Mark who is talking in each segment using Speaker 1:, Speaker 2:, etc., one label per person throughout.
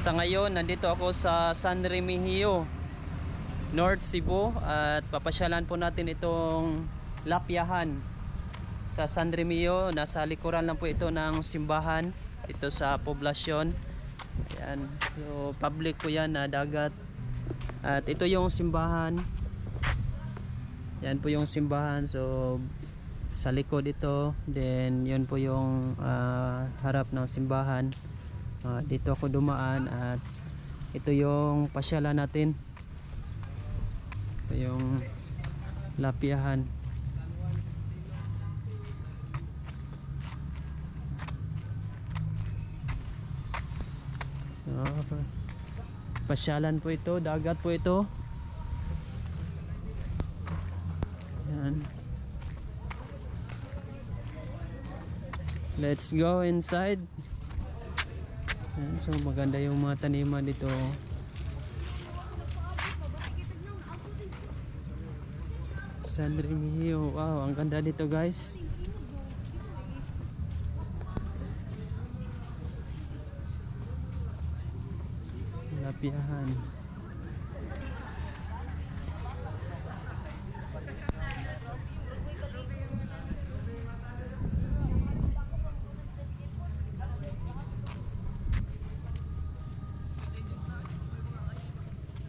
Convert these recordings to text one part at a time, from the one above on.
Speaker 1: Sa ngayon, nandito ako sa San Remigio, North Cebu, at papasyalan po natin itong Lapyahan sa San Remigio. Nasa likuran lang po ito ng simbahan dito sa poblasyon. Ayan. So, public po yan na dagat. At ito yung simbahan. Yan po yung simbahan. So, sa likod ito. Then, yun po yung harap ng simbahan. Dito ako dumaan at ito yung pasyalan natin. Ito yung Lapyahan. Pasyalan po ito, dagat po ito. Yan. Let's go inside. Yan, so maganda yung mga taniman dito. San Remigio. Wow, ang ganda dito, guys. Lapyahan.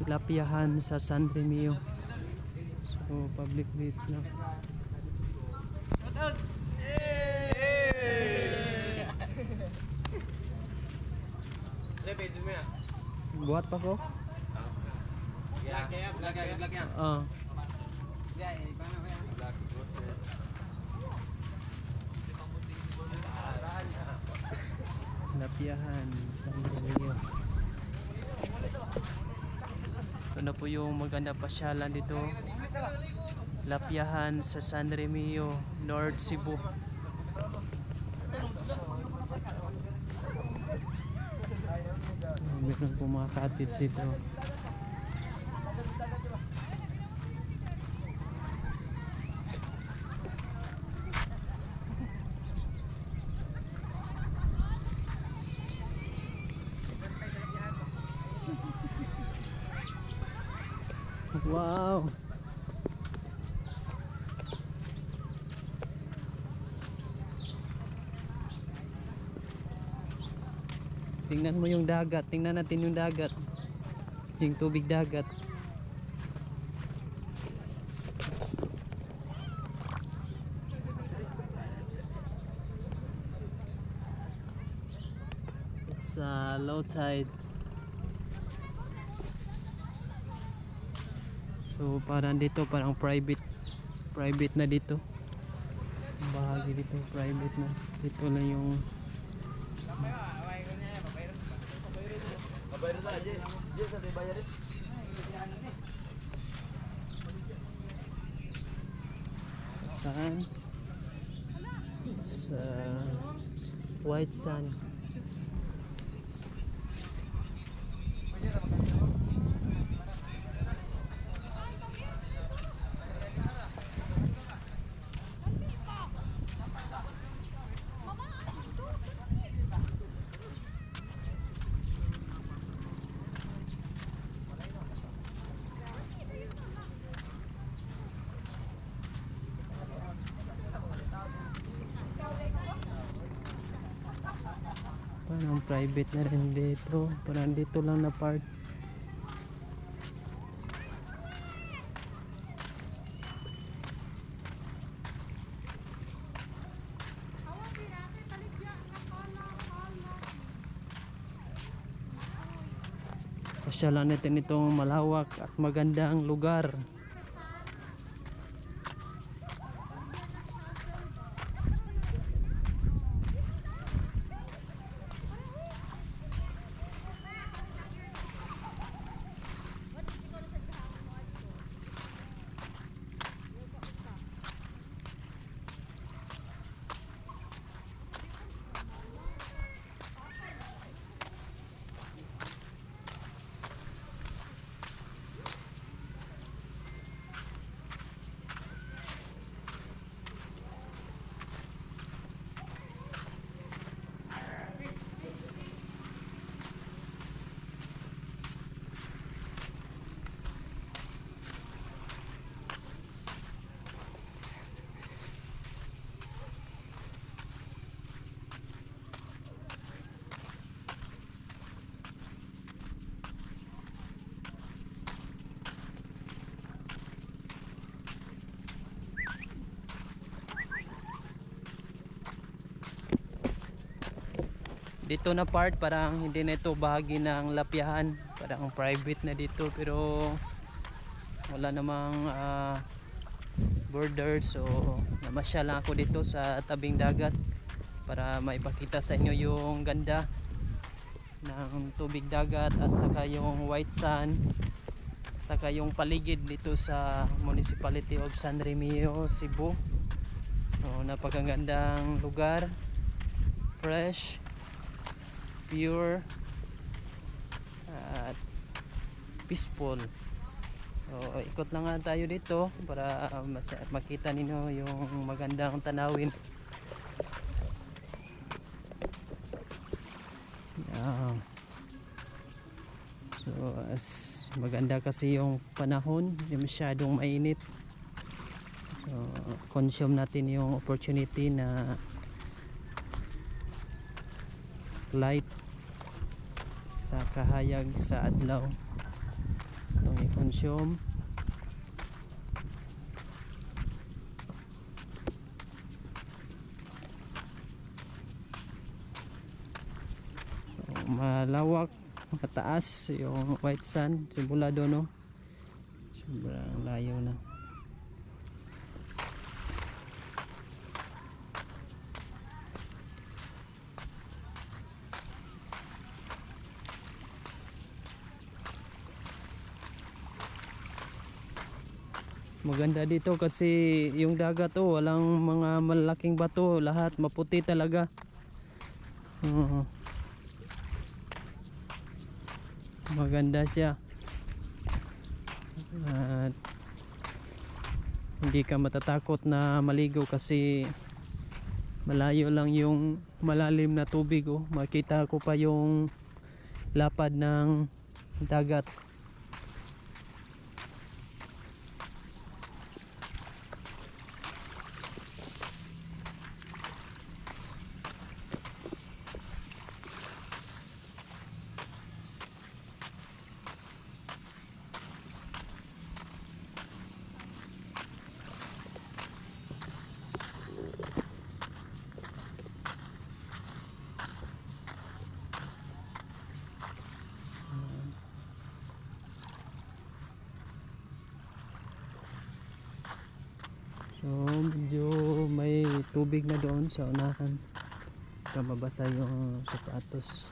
Speaker 1: Lapyahan sa San Remigio. So public beach na. Buat pa ko? Lapyahan San Remigio. Ito na po yung maganda pasyalan dito. Lapyahan sa San Remigio, North Cebu. Meron po mga cottage dito. Wow! Tingnan mo yung dagat. Tingnan natin yung dagat. Yung tubig dagat. It's low tide. So parang dito parang private na dito. Bahagi dito private na. Dito lang yung saan? Sa white sand. Parang private na rin dito. Parang dito lang na park. Pasyalan natin itong malawak at magandang lugar. dito na part parang hindi na ito bahagi ng lapyahan, parang private na dito, pero wala namang border, so namasyal lang ako dito sa tabing dagat para maipakita sa inyo yung ganda ng tubig dagat at saka yung white sand, saka yung paligid dito sa Municipality of San Remigio, Cebu. So, napakagandang lugar, fresh, pure at peaceful. So ikot lang nga tayo dito para makita ninyo yung magandang tanawin. So as maganda kasi yung panahon, hindi masyadong mainit, so consume natin yung opportunity na light sa kahayag sa adlaw, itong i-consume. So malawak, mataas yung white sand, simula doon, no? Sobrang layo na. Maganda dito kasi yung dagat, oh, walang mga malaking bato, lahat maputi talaga. Maganda siya at hindi ka matatakot na maligo kasi malayo lang yung malalim na tubig, oh. Makita ko pa yung lapad ng dagat. So medyo may tubig na doon sa unahan, mabasa yung sapatos.